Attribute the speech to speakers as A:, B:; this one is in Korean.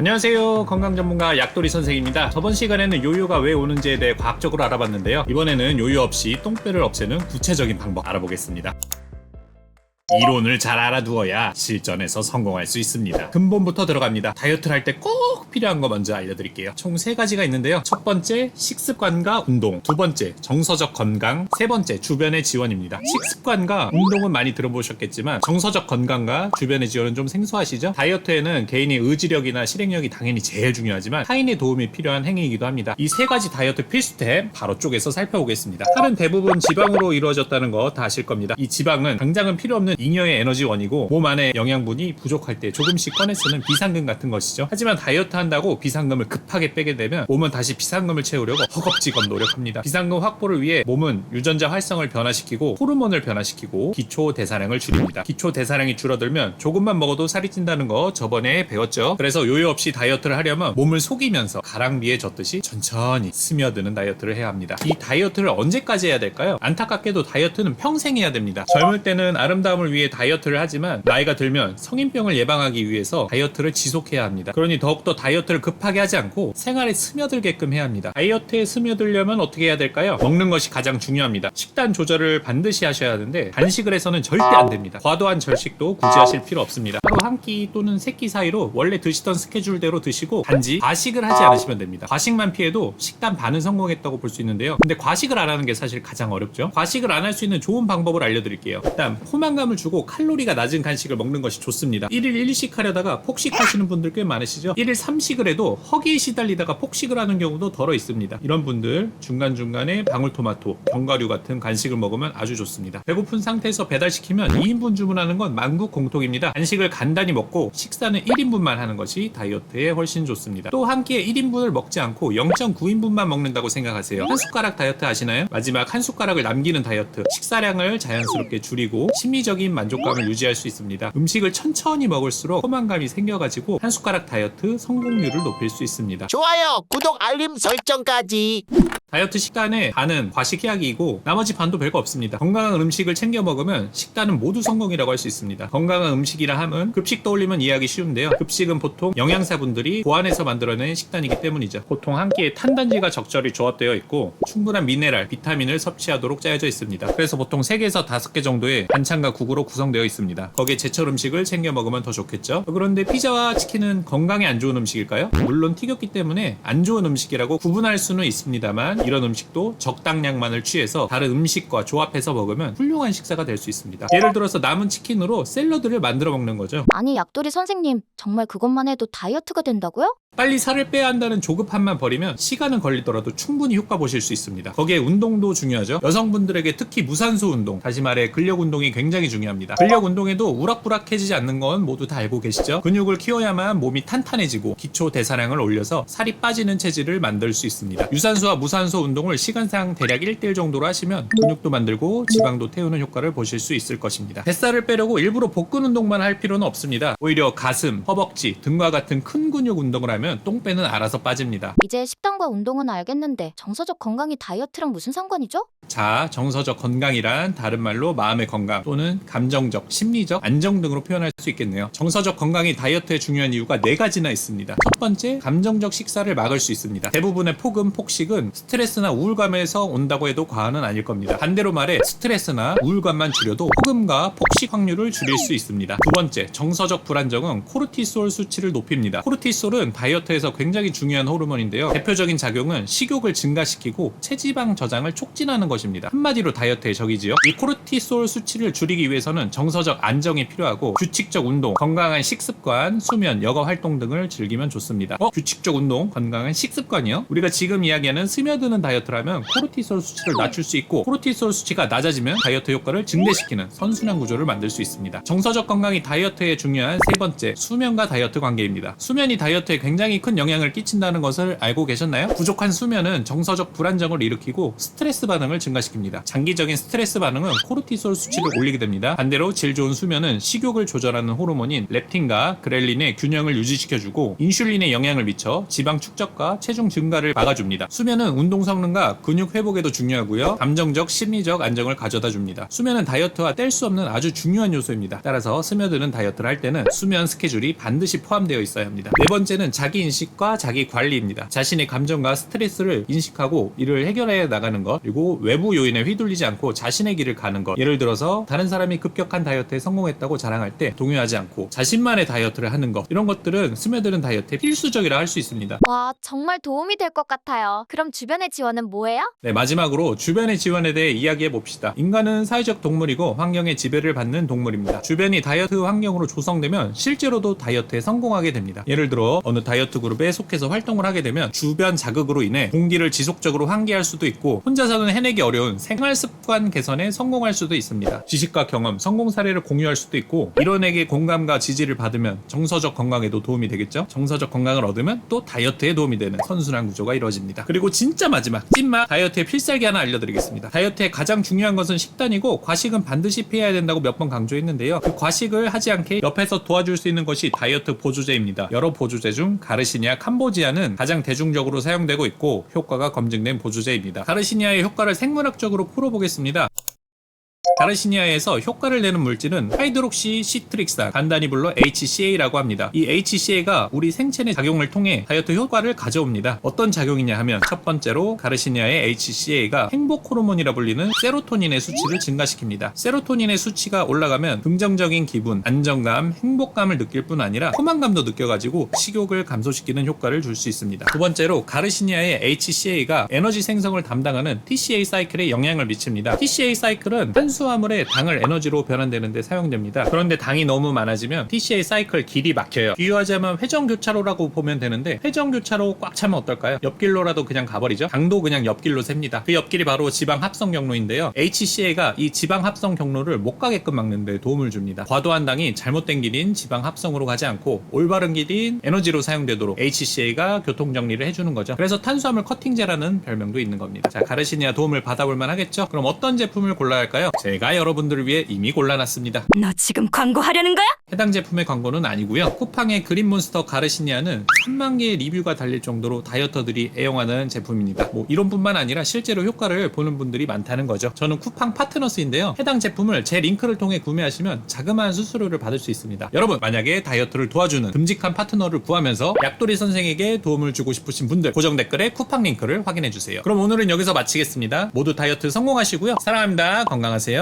A: 안녕하세요, 건강전문가 약돌이 선생입니다. 저번 시간에는 요요가 왜 오는지에 대해 과학적으로 알아봤는데요, 이번에는 요요 없이 똥배를 없애는 구체적인 방법 알아보겠습니다. 이론을 잘 알아두어야 실전에서 성공할 수 있습니다. 근본부터 들어갑니다. 다이어트를 할 때 꼭 필요한 거 먼저 알려드릴게요. 총 3가지가 있는데요. 첫 번째, 식습관과 운동. 두 번째, 정서적 건강. 세 번째, 주변의 지원입니다. 식습관과 운동은 많이 들어보셨겠지만 정서적 건강과 주변의 지원은 좀 생소하시죠? 다이어트에는 개인의 의지력이나 실행력이 당연히 제일 중요하지만 타인의 도움이 필요한 행위이기도 합니다. 이 3가지 다이어트 필수템 바로 쪼개서 살펴보겠습니다. 살은 대부분 지방으로 이루어졌다는 거 다 아실 겁니다. 이 지방은 당장은 필요 없는 잉여의 에너지원이고 몸 안에 영양분이 부족할 때 조금씩 꺼내 쓰는 비상금 같은 것이죠. 하지만 다이어트 한다고 비상금을 급하게 빼게 되면 몸은 다시 비상금을 채우려고 허겁지겁 노력합니다. 비상금 확보를 위해 몸은 유전자 활성을 변화시키고 호르몬을 변화시키고 기초 대사량을 줄입니다. 기초 대사량이 줄어들면 조금만 먹어도 살이 찐다는 거 저번에 배웠죠. 그래서 요요 없이 다이어트를 하려면 몸을 속이면서 가랑비에 젖듯이 천천히 스며드는 다이어트를 해야 합니다. 이 다이어트를 언제까지 해야 될까요? 안타깝게도 다이어트는 평생 해야 됩니다. 젊을 때는 아름다움을 위해 다이어트를 하지만 나이가 들면 성인병을 예방하기 위해서 다이어트를 지속해야 합니다. 그러니 더욱더 다이어트를 급하게 하지 않고 생활에 스며들게끔 해야 합니다. 다이어트에 스며들려면 어떻게 해야 될까요? 먹는 것이 가장 중요합니다. 식단 조절을 반드시 하셔야 하는데 단식을 해서는 절대 안 됩니다. 과도한 절식도 굳이 하실 필요 없습니다. 하루 한 끼 또는 3끼 사이로 원래 드시던 스케줄대로 드시고 단지 과식을 하지 않으시면 됩니다. 과식만 피해도 식단 반은 성공했다고 볼 수 있는데요. 근데 과식을 안 하는 게 사실 가장 어렵죠. 과식을 안 할 수 있는 좋은 방법을 알려드릴게요. 일단 포만감을 주고 칼로리가 낮은 간식을 먹는 것이 좋습니다. 1일 1식 하려다가 폭식하시는 분들 꽤 많으시죠? 1일 3식을 해도 허기에 시달리다가 폭식을 하는 경우도 덜어 있습니다. 이런 분들 중간중간에 방울토마토, 견과류 같은 간식을 먹으면 아주 좋습니다. 배고픈 상태에서 배달시키면 2인분 주문하는 건 만국 공통입니다. 간식을 간단히 먹고 식사는 1인분만 하는 것이 다이어트에 훨씬 좋습니다. 또 한 끼에 1인분을 먹지 않고 0.9인분만 먹는다고 생각하세요. 한 숟가락 다이어트 아시나요? 마지막 한 숟가락을 남기는 다이어트. 식사량을 자연스럽게 줄이고 심리적인 만족감을 유지할 수 있습니다. 음식을 천천히 먹을수록 포만감이 생겨가지고 한 숟가락 다이어트 성공률을 높일 수 있습니다.
B: 좋아요, 구독, 알림 설정까지.
A: 다이어트 식단의 반은 과식 해야기이고 나머지 반도 별거 없습니다. 건강한 음식을 챙겨 먹으면 식단은 모두 성공이라고 할 수 있습니다. 건강한 음식이라 함은 급식 떠올리면 이해하기 쉬운데요. 급식은 보통 영양사분들이 보완해서 만들어낸 식단이기 때문이죠. 보통 한 끼에 탄단지가 적절히 조합되어 있고 충분한 미네랄, 비타민을 섭취하도록 짜여져 있습니다. 그래서 보통 3개에서 5개 정도의 반찬과 국으로 구성되어 있습니다. 거기에 제철 음식을 챙겨 먹으면 더 좋겠죠. 그런데 피자와 치킨은 건강에 안 좋은 음식일까요? 물론 튀겼기 때문에 안 좋은 음식이라고 구분할 수는 있습니다만 이런 음식도 적당량만을 취해서 다른 음식과 조합해서 먹으면 훌륭한 식사가 될 수 있습니다. 예를 들어서 남은 치킨으로 샐러드를 만들어 먹는 거죠.
C: 아니 약돌이 선생님, 정말 그것만 해도 다이어트가 된다고요?
A: 빨리 살을 빼야 한다는 조급함만 버리면 시간은 걸리더라도 충분히 효과 보실 수 있습니다. 거기에 운동도 중요하죠. 여성분들에게 특히 무산소 운동, 다시 말해 근력 운동이 굉장히 중요합니다. 근력 운동에도 우락부락해지지 않는 건 모두 다 알고 계시죠? 근육을 키워야만 몸이 탄탄해지고 기초 대사량을 올려서 살이 빠지는 체질을 만들 수 있습니다. 유산소와 무산소 운동을 시간상 대략 1대1 정도로 하시면 근육도 만들고 지방도 태우는 효과를 보실 수 있을 것입니다. 뱃살을 빼려고 일부러 복근 운동만 할 필요는 없습니다. 오히려 가슴, 허벅지 등과 같은 큰 근육 운동을 하면 똥배는 알아서 빠집니다.
C: 이제 식단과 운동은 알겠는데 정서적 건강이 다이어트랑 무슨 상관이죠?
A: 자, 정서적 건강이란 다른 말로 마음의 건강 또는 감정적, 심리적 안정 등으로 표현할 수 있겠네요. 정서적 건강이 다이어트에 중요한 이유가 4가지나 있습니다. 첫 번째, 감정적 식사를 막을 수 있습니다. 대부분의 폭음, 폭식은 스트레스나 우울감에서 온다고 해도 과언은 아닐 겁니다. 반대로 말해 스트레스나 우울감만 줄여도 폭음과 폭식 확률을 줄일 수 있습니다. 두 번째, 정서적 불안정은 코르티솔 수치를 높입니다. 코르티솔은 다이어트에서 굉장히 중요한 호르몬인데요. 대표적인 작용은 식욕을 증가시키고 체지방 저장을 촉진하는 것입니다. 한마디로 다이어트의 적이지요. 이 코르티솔 수치를 줄이기 위해서는 정서적 안정이 필요하고 규칙적 운동, 건강한 식습관, 수면, 여가 활동 등을 즐기면 좋습니다. 규칙적 운동, 건강한 식습관이요? 우리가 지금 이야기하는 스며드는 다이어트라면 코르티솔 수치를 낮출 수 있고 코르티솔 수치가 낮아지면 다이어트 효과를 증대시키는 선순환 구조를 만들 수 있습니다. 정서적 건강이 다이어트에 중요한 3번째, 수면과 다이어트 관계입니다. 수면이 다이어트에 굉장히 큰 영향을 끼친다는 것을 알고 계셨나요? 부족한 수면은 정서적 불안정을 일으키고 스트레스 반응을 증가시킵니다. 장기적인 스트레스 반응은 코르티솔 수치를 올리게 됩니다. 반대로 질 좋은 수면은 식욕을 조절하는 호르몬인 렙틴과 그렐린의 균형을 유지시켜주고 인슐린에 영향을 미쳐 지방 축적과 체중 증가를 막아줍니다. 수면은 운동 성능과 근육 회복에도 중요하고요. 감정적, 심리적 안정을 가져다 줍니다. 수면은 다이어트와 뗄 수 없는 아주 중요한 요소입니다. 따라서 스며드는 다이어트를 할 때는 수면 스케줄이 반드시 포함되어 있어야 합니다. 네 번째는 자기 인식과 자기 관리입니다. 자신의 감정과 스트레스를 인식하고 이를 해결해 나가는 것, 그리고 외부 요인에 휘둘리지 않고 자신의 길을 가는 것. 예를 들어서 다른 사람이 급격한 다이어트에 성공했다고 자랑할 때 동요하지 않고 자신만의 다이어트를 하는 것, 이런 것들은 스며드는 다이어트에 필수적이라 할 수 있습니다.
C: 와, 정말 도움이 될 것 같아요. 그럼 주변의 지원은 뭐예요?
A: 네, 마지막으로 주변의 지원에 대해 이야기해 봅시다. 인간은 사회적 동물이고 환경의 지배를 받는 동물입니다. 주변이 다이어트 환경으로 조성되면 실제로도 다이어트에 성공하게 됩니다. 예를 들어 어느 다이어트 그룹에 속해서 활동을 하게 되면 주변 자극으로 인해 동기를 지속적으로 환기할 수도 있고 혼자서는 해내기 어려운 생활 습관 개선에 성공할 수도 있습니다. 지식과 경험, 성공 사례를 공유할 수도 있고 이론에게 공감과 지지를 받으면 정서적 건강에도 도움이 되겠죠. 정서적 건강을 얻으면 또 다이어트에 도움이 되는 선순환 구조가 이루어집니다. 그리고 진짜 마지막 찐맛 다이어트의 필살기 하나 알려드리겠습니다. 다이어트의 가장 중요한 것은 식단이고 과식은 반드시 피해야 된다고 몇 번 강조했는데요. 그 과식을 하지 않게 옆에서 도와줄 수 있는 것이 다이어트 보조제입니다. 여러 보조제 중 가르시니아 캄보지아는 가장 대중적으로 사용되고 있고 효과가 검증된 보조제입니다. 가르시니아의 효과를 생물학적으로 풀어보겠습니다. 가르시니아에서 효과를 내는 물질은 하이드록시 시트릭산, 간단히 불러 HCA라고 합니다. 이 HCA가 우리 생체 내 작용을 통해 다이어트 효과를 가져옵니다. 어떤 작용이냐 하면 첫 번째로 가르시니아의 HCA가 행복 호르몬이라 불리는 세로토닌의 수치를 증가시킵니다. 세로토닌의 수치가 올라가면 긍정적인 기분, 안정감, 행복감을 느낄 뿐 아니라 포만감도 느껴가지고 식욕을 감소시키는 효과를 줄 수 있습니다. 두 번째로 가르시니아의 HCA가 에너지 생성을 담당하는 TCA 사이클에 영향을 미칩니다. TCA 사이클은 탄수화물의 당을 에너지로 변환되는 데 사용됩니다. 그런데 당이 너무 많아지면 TCA 사이클 길이 막혀요. 비유하자면 회전교차로라고 보면 되는데 회전교차로 꽉 차면 어떨까요? 옆길로라도 그냥 가버리죠. 당도 그냥 옆길로 셉니다. 그 옆길이 바로 지방 합성 경로인데요. HCA가 이 지방 합성 경로를 못 가게끔 막는 데 도움을 줍니다. 과도한 당이 잘못된 길인 지방 합성으로 가지 않고 올바른 길인 에너지로 사용되도록 HCA가 교통정리를 해주는 거죠. 그래서 탄수화물 커팅제라는 별명도 있는 겁니다. 자, 가르시니아 도움을 받아볼 만 하겠죠? 그럼 어떤 제품을 골라야 할까요? 제가 여러분들을 위해 이미 골라놨습니다.
D: 너 지금 광고하려는 거야?
A: 해당 제품의 광고는 아니고요. 쿠팡의 그린몬스터 가르시니아는 3만 개의 리뷰가 달릴 정도로 다이어터들이 애용하는 제품입니다. 뭐 이론뿐만 아니라 실제로 효과를 보는 분들이 많다는 거죠. 저는 쿠팡 파트너스인데요. 해당 제품을 제 링크를 통해 구매하시면 자그마한 수수료를 받을 수 있습니다. 여러분, 만약에 다이어트를 도와주는 듬직한 파트너를 구하면서 약돌이 선생에게 도움을 주고 싶으신 분들 고정 댓글에 쿠팡 링크를 확인해주세요. 그럼 오늘은 여기서 마치겠습니다. 모두 다이어트 성공하시고요. 사랑합니다. 건강하세요.